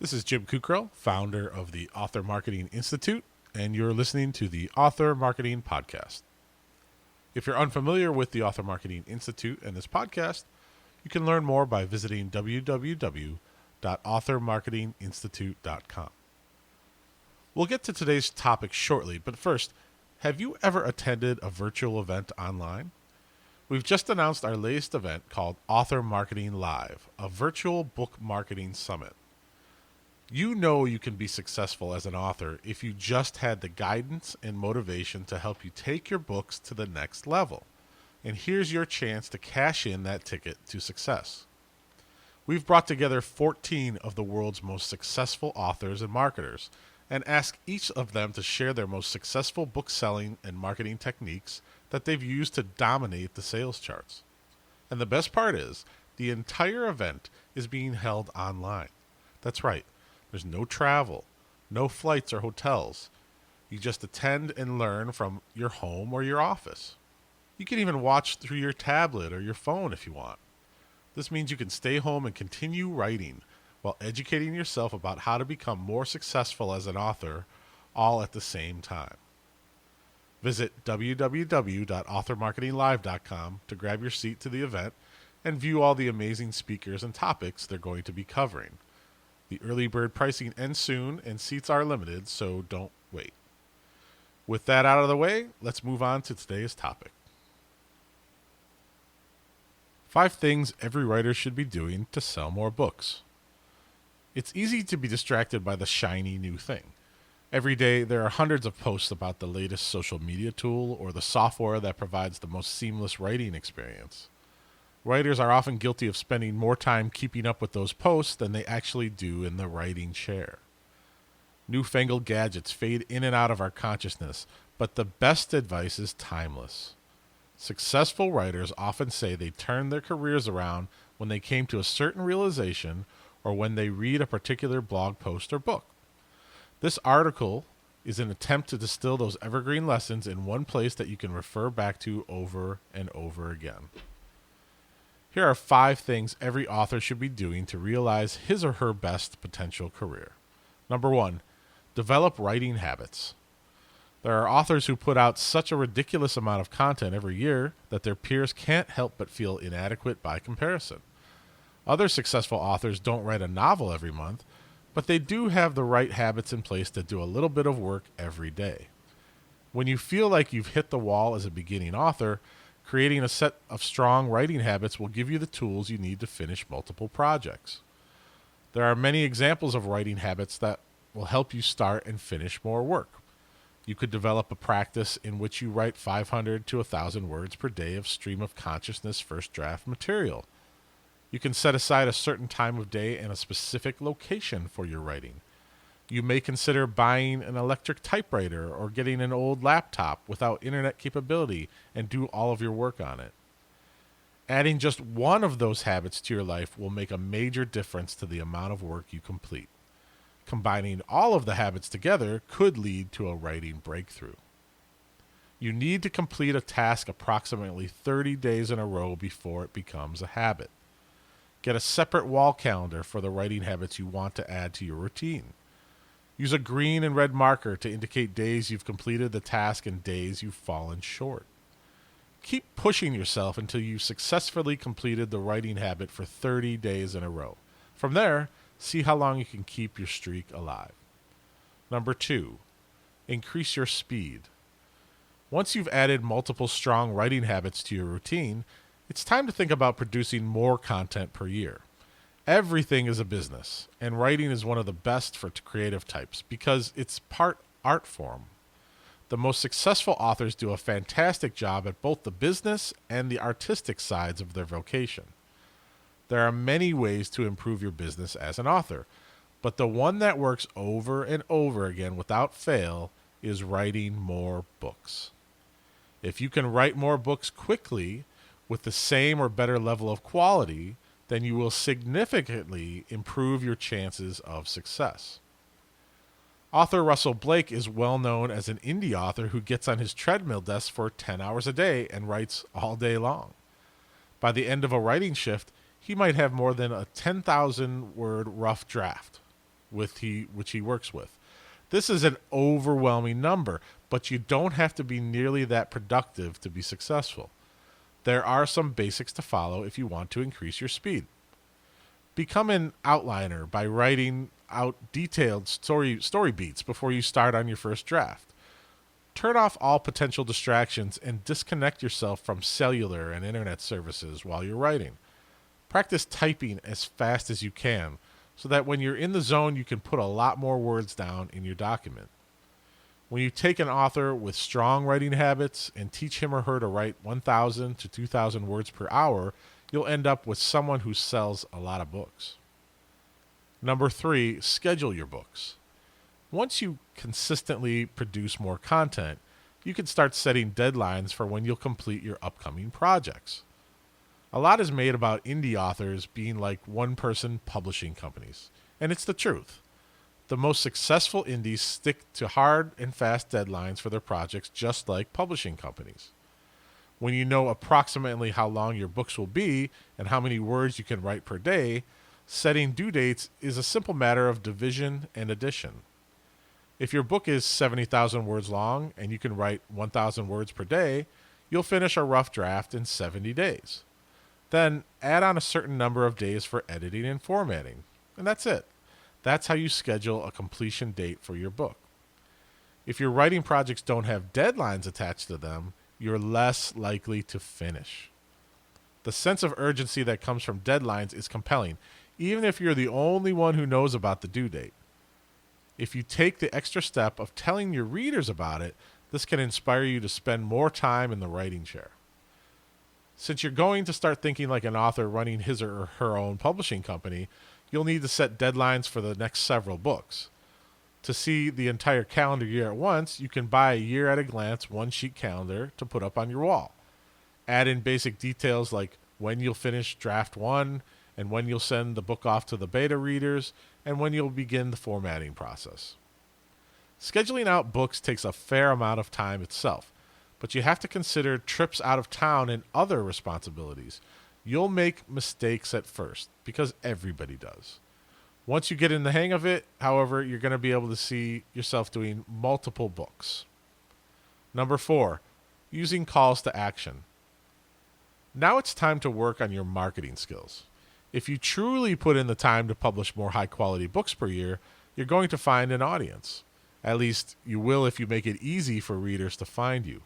This is Jim Kukrow, founder of the Author Marketing Institute, and you're listening to the Author Marketing Podcast. If you're unfamiliar with the Author Marketing Institute and this podcast, you can learn more by visiting www.authormarketinginstitute.com. We'll get to today's topic shortly, but first, have you ever attended a virtual event online? We've just announced our latest event called Author Marketing Live, a virtual book marketing summit. You know you can be successful as an author if you just had the guidance and motivation to help you take your books to the next level. And here's your chance to cash in that ticket to success. We've brought together 14 of the world's most successful authors and marketers and asked each of them to share their most successful book selling and marketing techniques that they've used to dominate the sales charts. And the best part is, the entire event is being held online. That's right. There's no travel, no flights or hotels. You just attend and learn from your home or your office. You can even watch through your tablet or your phone if you want. This means you can stay home and continue writing while educating yourself about how to become more successful as an author, all at the same time. Visit www.authormarketinglive.com to grab your seat to the event and view all the amazing speakers and topics they're going to be covering. The early bird pricing ends soon and seats are limited, so don't wait. With that out of the way, let's move on to today's topic. 5 things every writer should be doing to sell more books. It's easy to be distracted by the shiny new thing. Every day, there are hundreds of posts about the latest social media tool or the software that provides the most seamless writing experience. Writers are often guilty of spending more time keeping up with those posts than they actually do in the writing chair. Newfangled gadgets fade in and out of our consciousness, but the best advice is timeless. Successful writers often say they turned their careers around when they came to a certain realization or when they read a particular blog post or book. This article is an attempt to distill those evergreen lessons in one place that you can refer back to over and over again. Here are 5 things every author should be doing to realize his or her best potential career. Number 1, develop writing habits. There are authors who put out such a ridiculous amount of content every year that their peers can't help but feel inadequate by comparison. Other successful authors don't write a novel every month, but they do have the right habits in place to do a little bit of work every day. When you feel like you've hit the wall as a beginning author, creating a set of strong writing habits will give you the tools you need to finish multiple projects. There are many examples of writing habits that will help you start and finish more work. You could develop a practice in which you write 500 to 1,000 words per day of stream of consciousness first draft material. You can set aside a certain time of day and a specific location for your writing. You may consider buying an electric typewriter or getting an old laptop without internet capability and do all of your work on it. Adding just one of those habits to your life will make a major difference to the amount of work you complete. Combining all of the habits together could lead to a writing breakthrough. You need to complete a task approximately 30 days in a row before it becomes a habit. Get a separate wall calendar for the writing habits you want to add to your routine. Use a green and red marker to indicate days you've completed the task and days you've fallen short. Keep pushing yourself until you've successfully completed the writing habit for 30 days in a row. From there, see how long you can keep your streak alive. Number 2, increase your speed. Once you've added multiple strong writing habits to your routine, it's time to think about producing more content per year. Everything is a business, and writing is one of the best for creative types because it's part art form. The most successful authors do a fantastic job at both the business and the artistic sides of their vocation. There are many ways to improve your business as an author, but the one that works over and over again without fail is writing more books. If you can write more books quickly with the same or better level of quality, then you will significantly improve your chances of success. Author Russell Blake is well known as an indie author who gets on his treadmill desk for 10 hours a day and writes all day long. By the end of a writing shift, he might have more than a 10,000 word rough draft. which he works with. This is an overwhelming number, but you don't have to be nearly that productive to be successful. There are some basics to follow if you want to increase your speed. Become an outliner by writing out detailed story beats before you start on your first draft. Turn off all potential distractions and disconnect yourself from cellular and internet services while you're writing. Practice typing as fast as you can so that when you're in the zone, you can put a lot more words down in your document. When you take an author with strong writing habits and teach him or her to write 1,000 to 2,000 words per hour, you'll end up with someone who sells a lot of books. Number 3, schedule your books. Once you consistently produce more content, you can start setting deadlines for when you'll complete your upcoming projects. A lot is made about indie authors being like one-person publishing companies, and it's the truth. The most successful indies stick to hard and fast deadlines for their projects, just like publishing companies. When you know approximately how long your books will be and how many words you can write per day, setting due dates is a simple matter of division and addition. If your book is 70,000 words long and you can write 1,000 words per day, you'll finish a rough draft in 70 days. Then add on a certain number of days for editing and formatting, and that's it. That's how you schedule a completion date for your book. If your writing projects don't have deadlines attached to them, you're less likely to finish. The sense of urgency that comes from deadlines is compelling, even if you're the only one who knows about the due date. If you take the extra step of telling your readers about it, this can inspire you to spend more time in the writing chair. Since you're going to start thinking like an author running his or her own publishing company, you'll need to set deadlines for the next several books. To see the entire calendar year at once, you can buy a year at a glance one-sheet calendar to put up on your wall. Add in basic details like when you'll finish draft 1 and when you'll send the book off to the beta readers and when you'll begin the formatting process. Scheduling out books takes a fair amount of time itself, but you have to consider trips out of town and other responsibilities. You'll make mistakes at first, because everybody does. Once you get in the hang of it, however, you're going to be able to see yourself doing multiple books. Number 4, using calls to action. Now it's time to work on your marketing skills. If you truly put in the time to publish more high-quality books per year, you're going to find an audience. At least you will if you make it easy for readers to find you.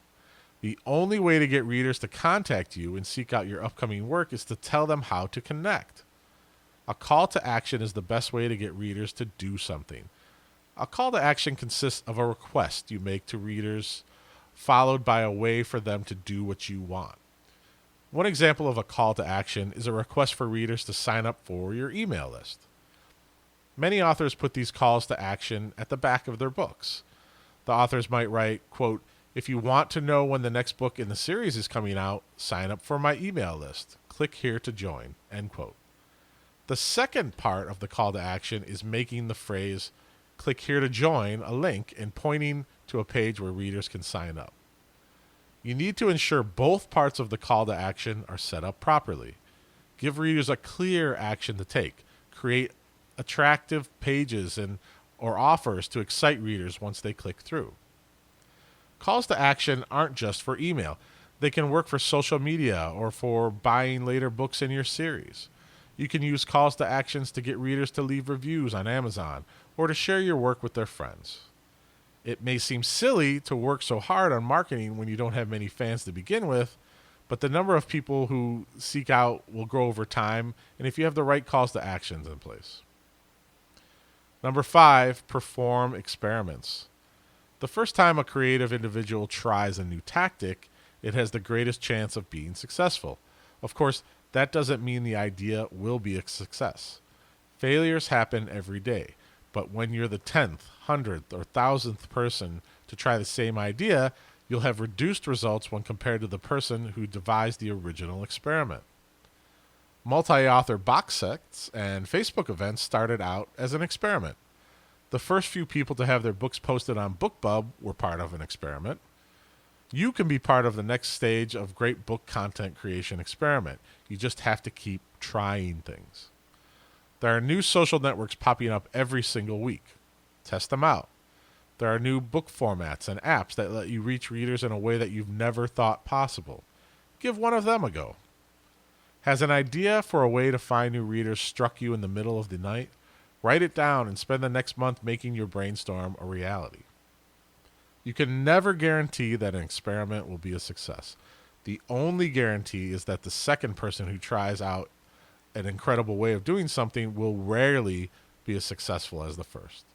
The only way to get readers to contact you and seek out your upcoming work is to tell them how to connect. A call to action is the best way to get readers to do something. A call to action consists of a request you make to readers, followed by a way for them to do what you want. One example of a call to action is a request for readers to sign up for your email list. Many authors put these calls to action at the back of their books. The authors might write, quote, "If you want to know when the next book in the series is coming out, sign up for my email list. Click here to join," end quote. The second part of the call to action is making the phrase, "click here to join," a link and pointing to a page where readers can sign up. You need to ensure both parts of the call to action are set up properly. Give readers a clear action to take. Create attractive pages or offers to excite readers once they click through. Calls to action aren't just for email. They can work for social media or for buying later books in your series. You can use calls to actions to get readers to leave reviews on Amazon or to share your work with their friends. It may seem silly to work so hard on marketing when you don't have many fans to begin with, but the number of people who seek out will grow over time, and if you have the right calls to actions in place. Number 5, perform experiments. The first time a creative individual tries a new tactic, it has the greatest chance of being successful. Of course, that doesn't mean the idea will be a success. Failures happen every day, but when you're the 10th, 100th, or 1000th person to try the same idea, you'll have reduced results when compared to the person who devised the original experiment. Multi-author box sets and Facebook events started out as an experiment. The first few people to have their books posted on BookBub were part of an experiment. You can be part of the next stage of great book content creation experiment. You just have to keep trying things. There are new social networks popping up every single week. Test them out. There are new book formats and apps that let you reach readers in a way that you've never thought possible. Give one of them a go. Has an idea for a way to find new readers struck you in the middle of the night? Write it down and spend the next month making your brainstorm a reality. You can never guarantee that an experiment will be a success. The only guarantee is that the second person who tries out an incredible way of doing something will rarely be as successful as the first.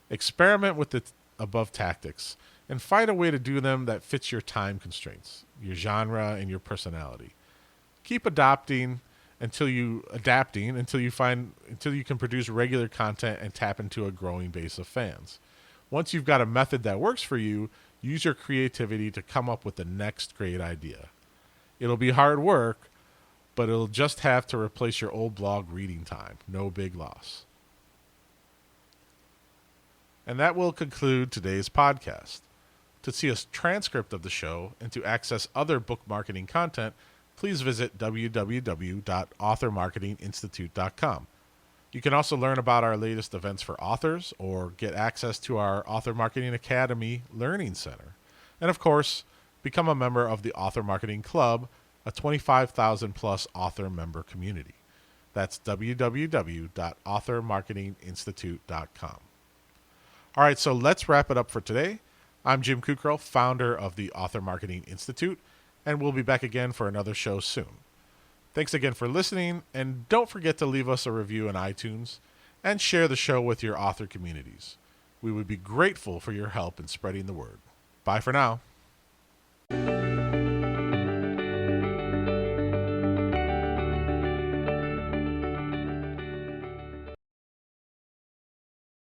Experiment with the above tactics and find a way to do them that fits your time constraints, your genre, and your personality. Keep adapting until you can produce regular content and tap into a growing base of fans. Once you've got a method that works for you, use your creativity to come up with the next great idea. It'll be hard work, but it'll just have to replace your old blog reading time. No big loss. And that will conclude today's podcast. To see a transcript of the show and to access other book marketing content, please visit www.authormarketinginstitute.com. You can also learn about our latest events for authors or get access to our Author Marketing Academy Learning Center. And of course, become a member of the Author Marketing Club, a 25,000 plus author member community. That's www.authormarketinginstitute.com. All right, so let's wrap it up for today. I'm Jim Kukrow, founder of the Author Marketing Institute, and we'll be back again for another show soon. Thanks again for listening, and don't forget to leave us a review on iTunes and share the show with your author communities. We would be grateful for your help in spreading the word. Bye for now.